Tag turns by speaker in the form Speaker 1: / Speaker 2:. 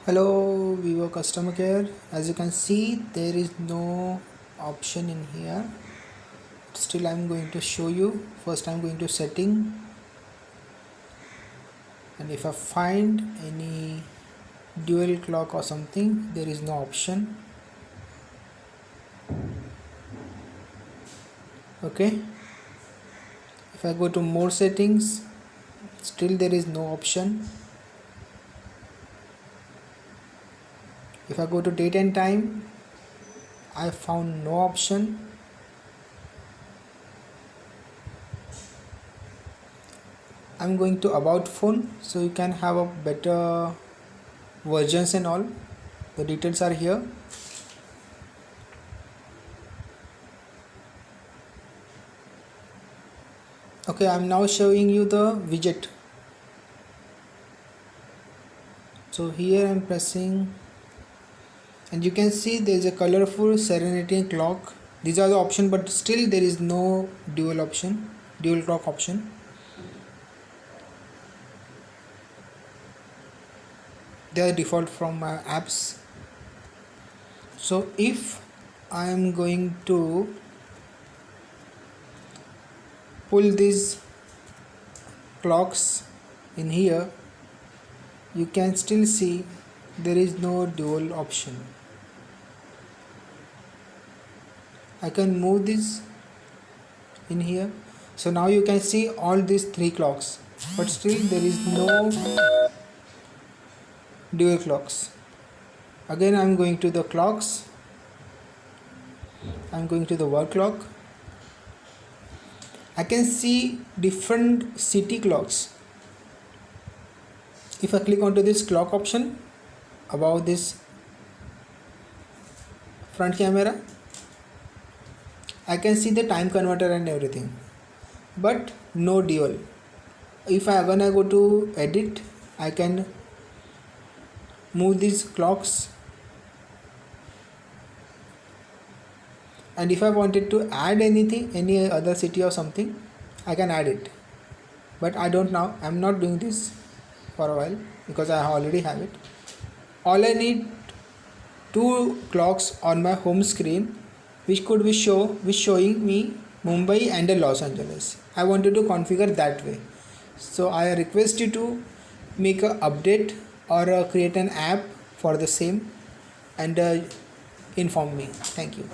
Speaker 1: Hello Vivo customer care. As you can see, there is no option in here. Still I'm going to show you. First I'm going to setting, and if I find any dual clock or something, there is no option. Okay, if I go to more settings, still there is no option. If I go to date and time, I found no option. I'm going to about phone, so you can have a better versions and all. The details are here. Okay, I'm now showing you the widget. So here I'm pressing, and you can see there is a colorful serenity clock. These are the options, but still there is no dual clock option. They are default from my apps. So if I am going to pull these clocks in here, you can still see there is no dual option. I can move this in here, so now you can see all these three clocks, but still there is no dual clocks. Again I'm going to the clocks. I'm going to the work clock. I can see different city clocks. If I click onto this clock option above this front camera, I can see the time converter and everything, but no dual. When I go to edit, I can move these clocks, and if I wanted to add anything, any other city or something, I can add it, but I'm not doing this for a while because I already have it. All I need two clocks on my home screen, which could be showing me Mumbai and Los Angeles. I wanted to configure that way, so I request you to make a update or create an app for the same, and inform me. Thank you.